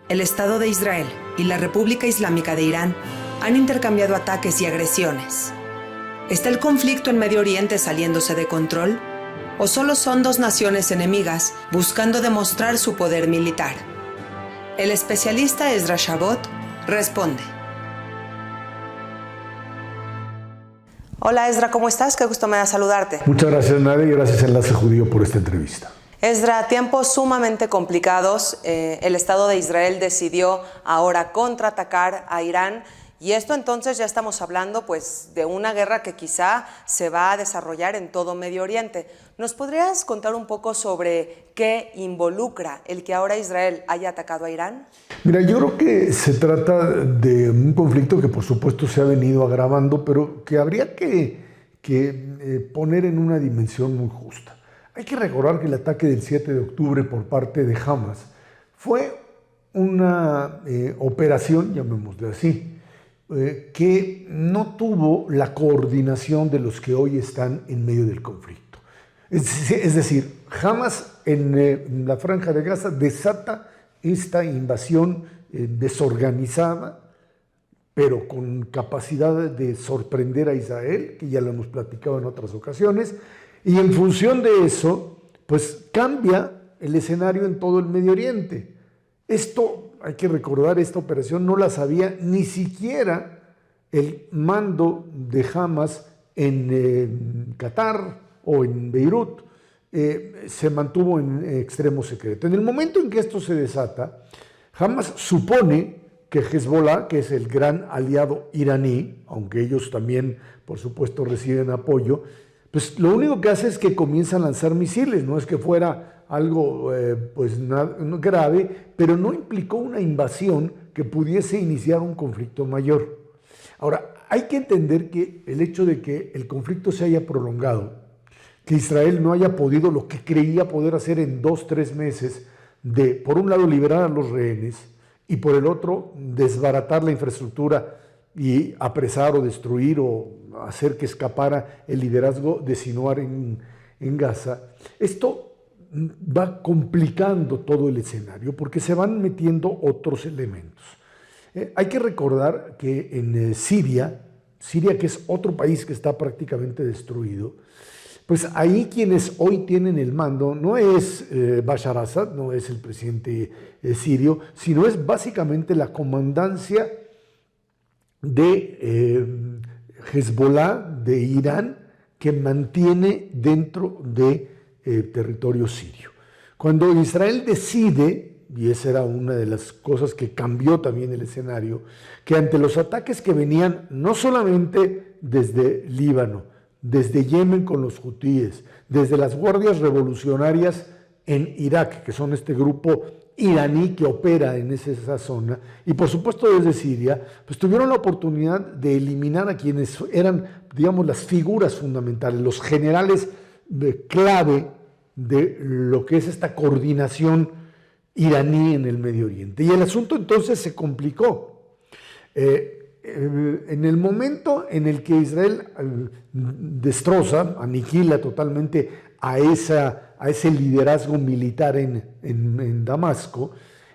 El Estado de Israel y la República Islámica de Irán han intercambiado ataques y agresiones. ¿Está el conflicto en Medio Oriente saliéndose de control? ¿O solo son dos naciones enemigas buscando demostrar su poder militar? El especialista Ezra Shabot responde. Hola Ezra, ¿cómo estás? Qué gusto me da saludarte. Muchas gracias Nadia y gracias Enlace Judío por esta entrevista. Ezra, tiempos sumamente complicados. El Estado de Israel decidió ahora contraatacar a Irán. Y esto entonces ya estamos hablando pues de una guerra que quizá se va a desarrollar en todo Medio Oriente. ¿Nos podrías contar un poco sobre qué involucra el que ahora Israel haya atacado a Irán? Mira, yo creo que se trata de un conflicto que por supuesto se ha venido agravando, pero que habría que poner en una dimensión muy justa. Hay que recordar que el ataque del 7 de octubre por parte de Hamas fue una operación, llamémosle así, que no tuvo la coordinación de los que hoy están en medio del conflicto. Es decir, Hamas en la Franja de Gaza desata esta invasión desorganizada, pero con capacidad de sorprender a Israel, que ya lo hemos platicado en otras ocasiones, y en función de eso, pues cambia el escenario en todo el Medio Oriente. Esto, hay que recordar, esta operación no la sabía ni siquiera el mando de Hamas en Qatar o en Beirut. Se mantuvo en extremo secreto. En el momento en que esto se desata, Hamas supone que Hezbollah, que es el gran aliado iraní, aunque ellos también, por supuesto, reciben apoyo, pues lo único que hace es que comienza a lanzar misiles. No es que fuera algo grave, pero no implicó una invasión que pudiese iniciar un conflicto mayor. Ahora, hay que entender que el hecho de que el conflicto se haya prolongado, que Israel no haya podido lo que creía poder hacer en 2-3 meses, de por un lado liberar a los rehenes y por el otro desbaratar la infraestructura y apresar o destruir o hacer que escapara el liderazgo de Sinwar en Gaza, esto va complicando todo el escenario porque se van metiendo otros elementos. Hay que recordar que en Siria, que es otro país que está prácticamente destruido, pues ahí quienes hoy tienen el mando no es Bashar Assad, no es el presidente sirio, sino es básicamente la comandancia de Hezbollah de Irán, que mantiene dentro de territorio sirio. Cuando Israel decide, y esa era una de las cosas que cambió también el escenario, que ante los ataques que venían no solamente desde Líbano, desde Yemen con los hutíes, desde las guardias revolucionarias en Irak, que son este grupo iraní que opera en esa zona, y por supuesto desde Siria, pues tuvieron la oportunidad de eliminar a quienes eran, digamos, las figuras fundamentales, los generales clave de lo que es esta coordinación iraní en el Medio Oriente. Y el asunto entonces se complicó. En el momento en el que Israel destroza, aniquila totalmente a ese liderazgo militar en Damasco,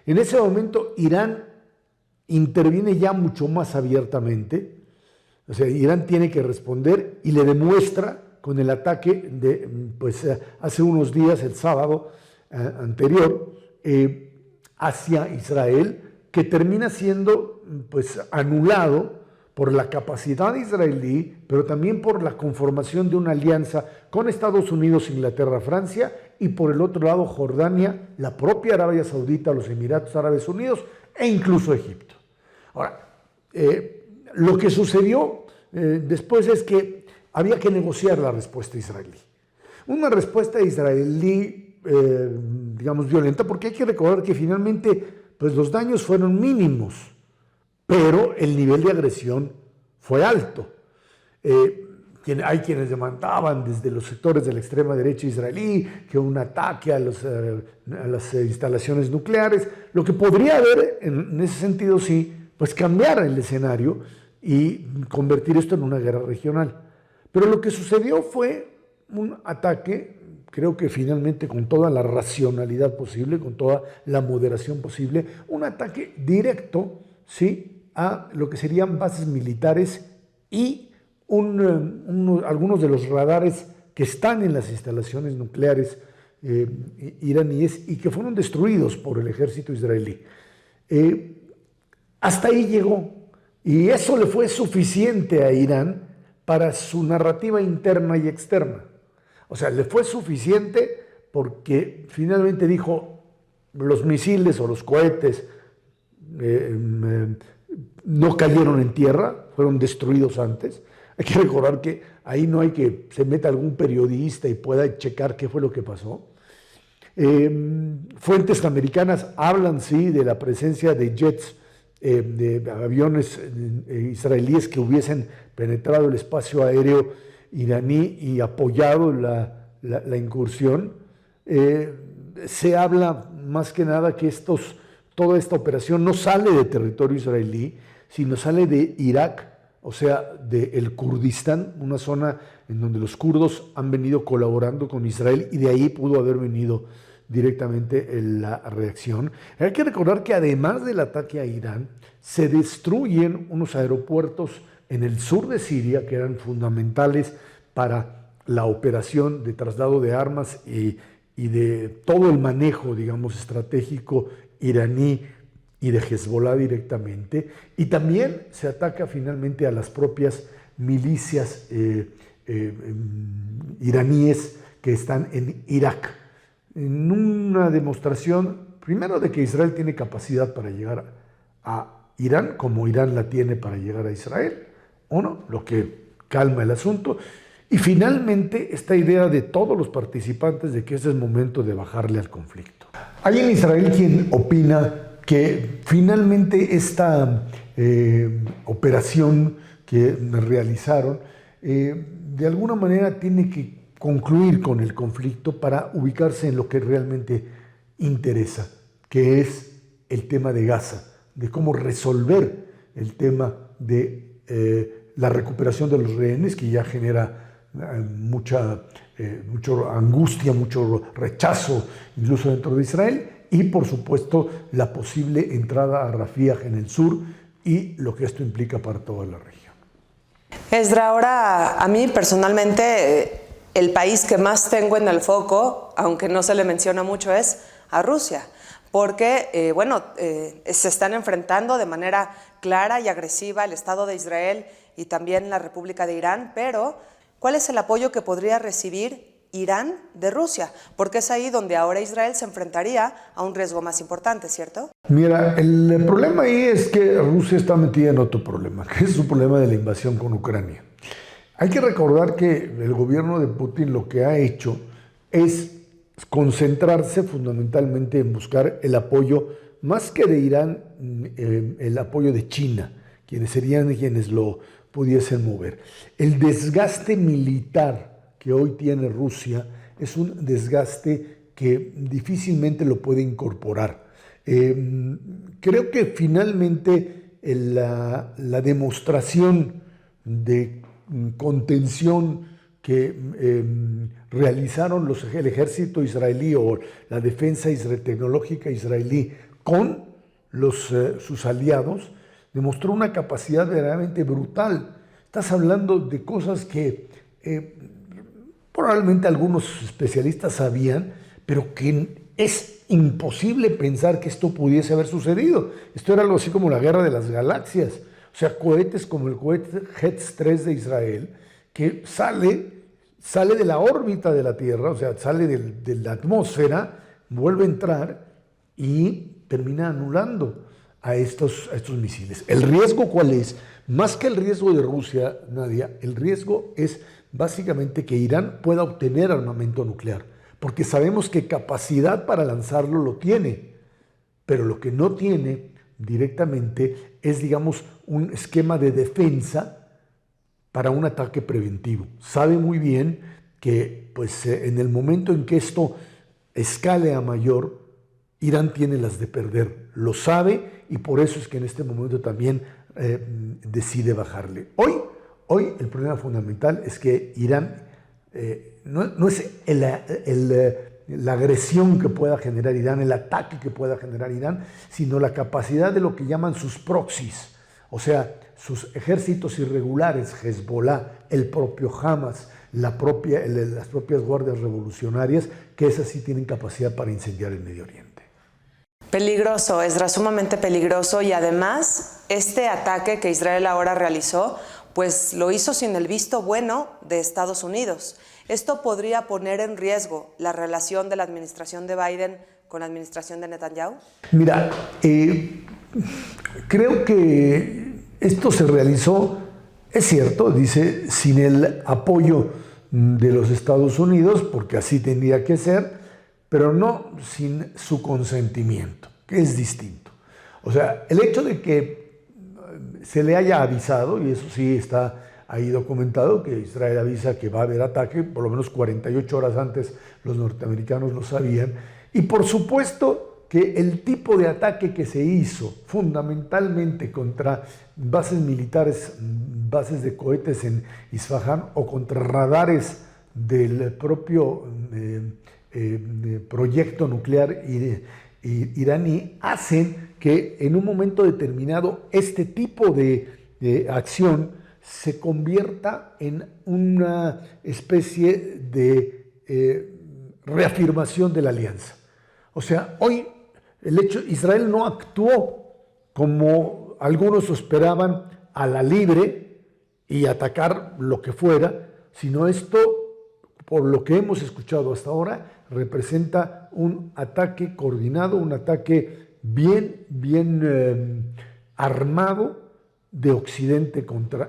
en ese momento Irán interviene ya mucho más abiertamente. O sea, Irán tiene que responder y le demuestra con el ataque de, hace unos días, el sábado anterior, hacia Israel, que termina siendo anulado por la capacidad israelí, pero también por la conformación de una alianza con Estados Unidos, Inglaterra, Francia, y por el otro lado Jordania, la propia Arabia Saudita, los Emiratos Árabes Unidos e incluso Egipto. Ahora, lo que sucedió después es que había que negociar la respuesta israelí. Una respuesta israelí, violenta, porque hay que recordar que finalmente los daños fueron mínimos, pero el nivel de agresión fue alto. Hay quienes demandaban desde los sectores de la extrema derecha israelí que un ataque a las instalaciones nucleares, lo que podría haber en ese sentido sí, cambiar el escenario y convertir esto en una guerra regional. Pero lo que sucedió fue un ataque creo que finalmente con toda la racionalidad posible, con toda la moderación posible, un ataque directo, ¿sí?, a lo que serían bases militares y algunos de los radares que están en las instalaciones nucleares iraníes y que fueron destruidos por el ejército israelí. Hasta ahí llegó, y eso le fue suficiente a Irán para su narrativa interna y externa. O sea, le fue suficiente porque finalmente dijo, los misiles o los cohetes no cayeron en tierra, fueron destruidos antes. Hay que recordar que ahí no hay que se meta algún periodista y pueda checar qué fue lo que pasó. Fuentes americanas hablan, sí, de la presencia de jets, de aviones israelíes que hubiesen penetrado el espacio aéreo iraní y apoyado la incursión. Se habla más que nada que toda esta operación no sale de territorio israelí, sino sale de Irak, o sea, del Kurdistán, una zona en donde los kurdos han venido colaborando con Israel y de ahí pudo haber venido directamente la reacción. Hay que recordar que además del ataque a Irán, se destruyen unos aeropuertos en el sur de Siria que eran fundamentales para la operación de traslado de armas y de todo el manejo, digamos, estratégico iraní y de Hezbollah directamente, y también se ataca finalmente a las propias milicias iraníes que están en Irak, en una demostración, primero, de que Israel tiene capacidad para llegar a Irán, como Irán la tiene para llegar a Israel, lo que calma el asunto, y finalmente esta idea de todos los participantes de que ese es el momento de bajarle al conflicto. Hay en Israel quien opina que finalmente esta operación que realizaron de alguna manera tiene que concluir con el conflicto para ubicarse en lo que realmente interesa, que es el tema de Gaza, de cómo resolver el tema de la recuperación de los rehenes, que ya genera mucha angustia, mucho rechazo incluso dentro de Israel, y por supuesto la posible entrada a Rafah en el sur y lo que esto implica para toda la región. Esdra, ahora a mí personalmente el país que más tengo en el foco, aunque no se le menciona mucho, es a Rusia, porque se están enfrentando de manera clara y agresiva el Estado de Israel y también la República de Irán, pero ¿cuál es el apoyo que podría recibir Irán de Rusia? Porque es ahí donde ahora Israel se enfrentaría a un riesgo más importante, ¿cierto? Mira, el problema ahí es que Rusia está metida en otro problema, que es su problema de la invasión con Ucrania. Hay que recordar que el gobierno de Putin lo que ha hecho es concentrarse fundamentalmente en buscar el apoyo, más que de Irán, el apoyo de China, quienes serían quienes lo pudiesen mover. El desgaste militar que hoy tiene Rusia es un desgaste que difícilmente lo puede incorporar. Creo que finalmente la demostración de contención que realizaron el ejército israelí o la defensa tecnológica israelí con sus aliados demostró una capacidad verdaderamente brutal. Estás hablando de cosas que probablemente algunos especialistas sabían, pero que es imposible pensar que esto pudiese haber sucedido. Esto era algo así como la guerra de las galaxias. O sea, cohetes como el cohete Hetz-3 de Israel, que sale de la órbita de la Tierra, o sea, sale de la atmósfera, vuelve a entrar y termina anulando a estos misiles. ¿El riesgo cuál es? Más que el riesgo de Rusia, Nadia, el riesgo es básicamente que Irán pueda obtener armamento nuclear, porque sabemos que capacidad para lanzarlo lo tiene, pero lo que no tiene directamente es, digamos, un esquema de defensa para un ataque preventivo. Sabe muy bien que en el momento en que esto escale a mayor, Irán tiene las de perder, lo sabe, y por eso es que en este momento también decide bajarle. Hoy el problema fundamental es que Irán no es la agresión que pueda generar Irán, el ataque que pueda generar Irán, sino la capacidad de lo que llaman sus proxies, o sea, sus ejércitos irregulares, Hezbollah, el propio Hamas, las propias guardias revolucionarias, que esas sí tienen capacidad para incendiar el Medio Oriente. Peligroso, Esdras, sumamente peligroso, y además este ataque que Israel ahora realizó, pues lo hizo sin el visto bueno de Estados Unidos. Esto podría poner en riesgo la relación de la administración de Biden con la administración de Netanyahu. Mira, creo que esto se realizó, es cierto, dice, sin el apoyo de los Estados Unidos, porque así tendría que ser, pero no sin su consentimiento, que es distinto. O sea, el hecho de que se le haya avisado, y eso sí está ahí documentado, que Israel avisa que va a haber ataque, por lo menos 48 horas antes los norteamericanos lo sabían, y por supuesto que el tipo de ataque que se hizo fundamentalmente contra bases militares, bases de cohetes en Isfahan o contra radares del propio proyecto nuclear iraní, hacen que en un momento determinado este tipo de acción se convierta en una especie de reafirmación de la alianza. O sea, hoy Israel no actuó como algunos esperaban a la libre y atacar lo que fuera, sino esto, por lo que hemos escuchado hasta ahora, representa un ataque coordinado, un ataque bien armado de Occidente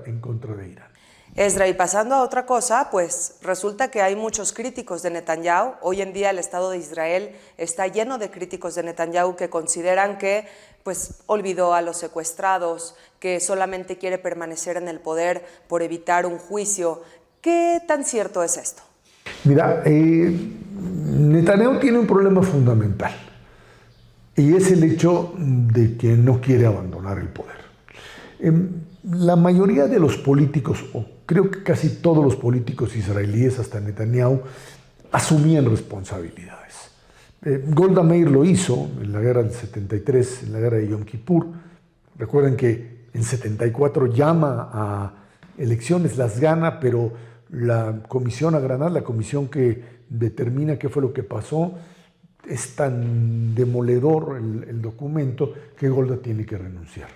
en contra de Irán. Esdra, y pasando a otra cosa, pues resulta que hay muchos críticos de Netanyahu. Hoy en día el Estado de Israel está lleno de críticos de Netanyahu que consideran que pues olvidó a los secuestrados, que solamente quiere permanecer en el poder por evitar un juicio. ¿Qué tan cierto es esto? Mira, Netanyahu tiene un problema fundamental, y es el hecho de que no quiere abandonar el poder. La mayoría de los políticos, o creo que casi todos los políticos israelíes, hasta Netanyahu, asumían responsabilidades. Golda Meir lo hizo en la guerra del 73, en la guerra de Yom Kippur. Recuerden que en 74 llama a elecciones, las gana, pero la comisión a Granada, la comisión que determina qué fue lo que pasó, es tan demoledor el documento que Golda tiene que renunciar.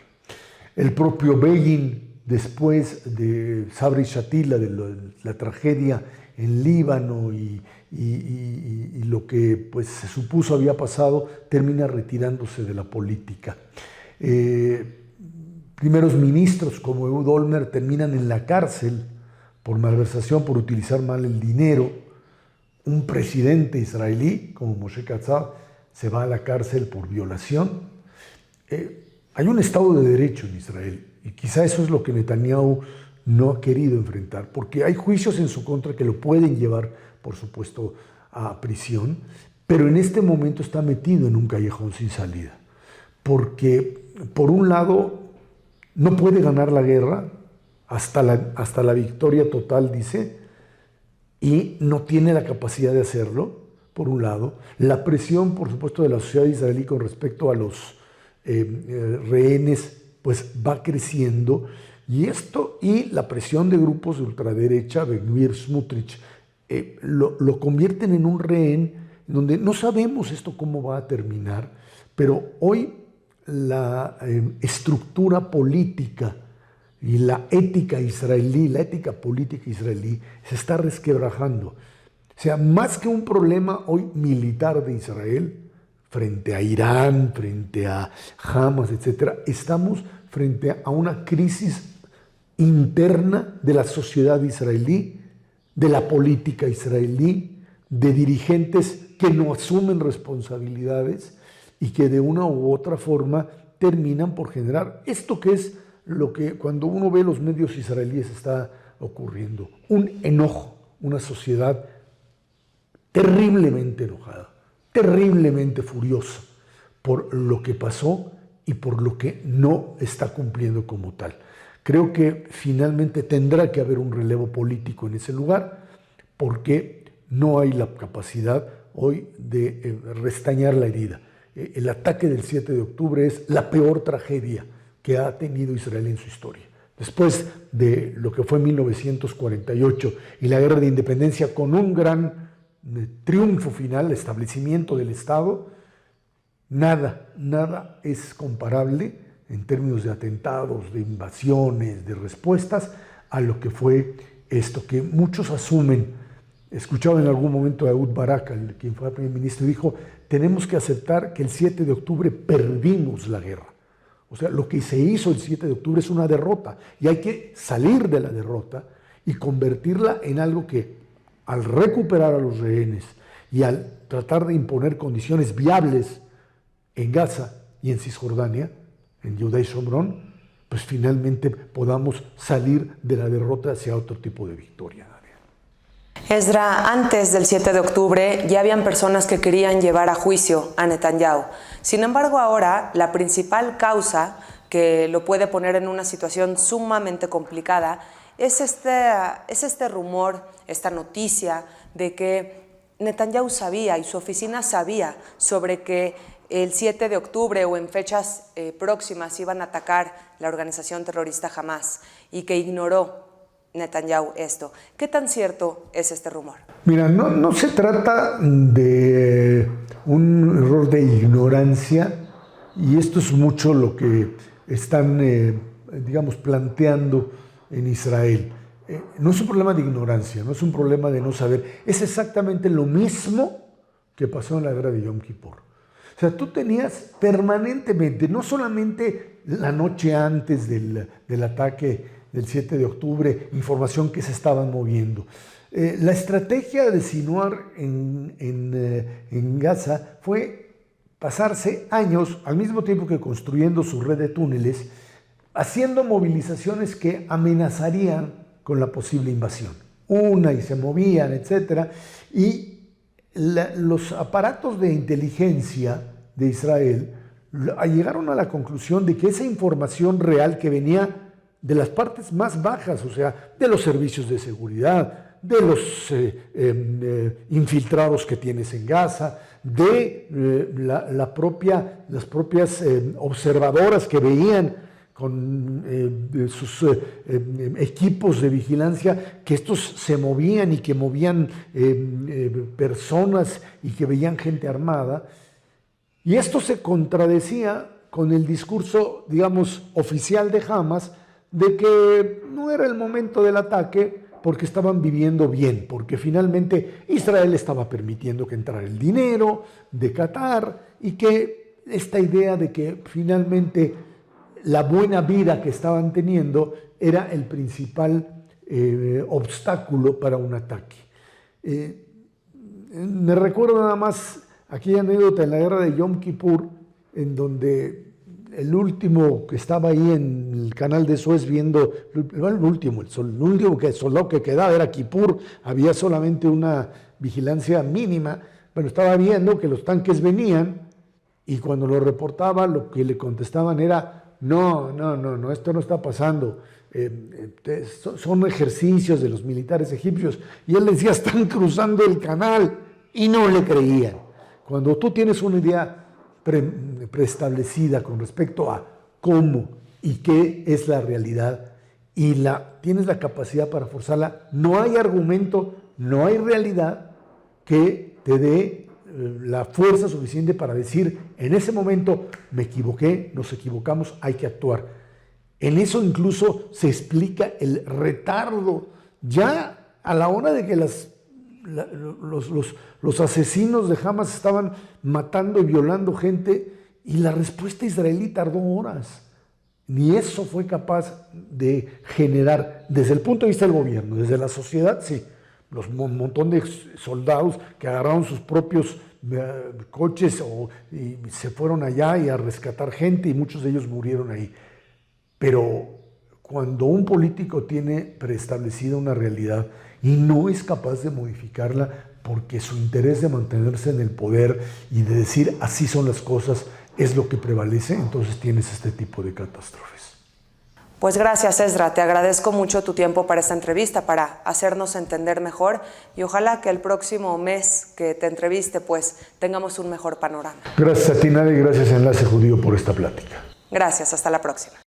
El propio Begin, después de Sabra y Shatila, de la tragedia en Líbano y lo que pues, se supuso había pasado, termina retirándose de la política. Primeros ministros como Ehud Olmert terminan en la cárcel por malversación, por utilizar mal el dinero. Un presidente israelí como Moshe Katsav se va a la cárcel por violación. Hay un Estado de Derecho en Israel, y quizá eso es lo que Netanyahu no ha querido enfrentar, porque hay juicios en su contra que lo pueden llevar, por supuesto, a prisión, pero en este momento está metido en un callejón sin salida, porque por un lado no puede ganar la guerra hasta la victoria total, dice, y no tiene la capacidad de hacerlo, por un lado. La presión, por supuesto, de la sociedad israelí con respecto a los rehenes, pues va creciendo, y la presión de grupos de ultraderecha, Ben-Gvir, Smotrich, lo convierten en un rehén donde no sabemos esto cómo va a terminar, pero hoy la estructura política y la ética israelí, la ética política israelí se está resquebrajando. O sea, más que un problema hoy militar de Israel, frente a Irán, frente a Hamas, etc., estamos frente a una crisis interna de la sociedad israelí, de la política israelí, de dirigentes que no asumen responsabilidades y que de una u otra forma terminan por generar esto que es lo que cuando uno ve los medios israelíes está ocurriendo, un enojo, una sociedad terriblemente enojada, terriblemente furiosa por lo que pasó y por lo que no está cumpliendo como tal. Creo que finalmente tendrá que haber un relevo político en ese lugar, porque no hay la capacidad hoy de restañar la herida. El ataque del 7 de octubre es la peor tragedia que ha tenido Israel en su historia. Después de lo que fue 1948 y la guerra de independencia, con un gran triunfo final, el establecimiento del Estado, nada es comparable en términos de atentados, de invasiones, de respuestas a lo que fue esto, que muchos asumen. Escuchaba en algún momento a Ehud Barak, quien fue primer ministro, y dijo: tenemos que aceptar que el 7 de octubre perdimos la guerra. O sea, lo que se hizo el 7 de octubre es una derrota y hay que salir de la derrota y convertirla en algo que, al recuperar a los rehenes y al tratar de imponer condiciones viables en Gaza y en Cisjordania, en Judá y Shomrón, pues finalmente podamos salir de la derrota hacia otro tipo de victoria. Esdra, antes del 7 de octubre ya habían personas que querían llevar a juicio a Netanyahu. Sin embargo, ahora la principal causa que lo puede poner en una situación sumamente complicada es este rumor, esta noticia de que Netanyahu sabía y su oficina sabía sobre que el 7 de octubre o en fechas próximas iban a atacar la organización terrorista Hamas y que ignoró Netanyahu esto. ¿Qué tan cierto es este rumor? Mira, no se trata de un error de ignorancia, y esto es mucho lo que están, planteando en Israel. No es un problema de ignorancia, no es un problema de no saber. Es exactamente lo mismo que pasó en la guerra de Yom Kippur. O sea, tú tenías permanentemente, no solamente la noche antes del ataque del 7 de octubre, información que se estaban moviendo. La estrategia de Sinwar en Gaza fue pasarse años, al mismo tiempo que construyendo su red de túneles, haciendo movilizaciones que amenazarían con la posible invasión. Y se movían, etc. Y los aparatos de inteligencia de Israel llegaron a la conclusión de que esa información real que venía de las partes más bajas, o sea, de los servicios de seguridad, de los infiltrados que tienes en Gaza, de las propias observadoras que veían con sus equipos de vigilancia que estos se movían y que movían personas y que veían gente armada. Y esto se contradecía con el discurso, oficial de Hamas, de que no era el momento del ataque porque estaban viviendo bien, porque finalmente Israel estaba permitiendo que entrara el dinero de Qatar y que esta idea de que finalmente la buena vida que estaban teniendo era el principal obstáculo para un ataque. Me recuerdo nada más aquella anécdota en la guerra de Yom Kippur, en donde el último que estaba ahí en el canal de Suez viendo, el último soldado que quedaba era Kippur, había solamente una vigilancia mínima, pero estaba viendo que los tanques venían y cuando lo reportaba lo que le contestaban era: no, esto no está pasando, son ejercicios de los militares egipcios, y él decía: están cruzando el canal, y no le creían. Cuando tú tienes una idea preestablecida con respecto a cómo y qué es la realidad y tienes la capacidad para forzarla, no hay argumento, no hay realidad que te dé la fuerza suficiente para decir: en ese momento me equivoqué, nos equivocamos, hay que actuar. En eso incluso se explica el retardo ya a la hora de que los asesinos de Hamas estaban matando y violando gente, y la respuesta israelí tardó horas. Ni eso fue capaz de generar, desde el punto de vista del gobierno, desde la sociedad, sí, un montón de soldados que agarraron sus propios coches y se fueron allá y a rescatar gente, y muchos de ellos murieron ahí. Pero cuando un político tiene preestablecida una realidad y no es capaz de modificarla porque su interés de mantenerse en el poder y de decir así son las cosas es lo que prevalece, entonces tienes este tipo de catástrofes. Pues gracias, Ezra. Te agradezco mucho tu tiempo para esta entrevista, para hacernos entender mejor, y ojalá que el próximo mes que te entreviste, pues tengamos un mejor panorama. Gracias a ti, Nadia, y gracias a Enlace Judío por esta plática. Gracias, hasta la próxima.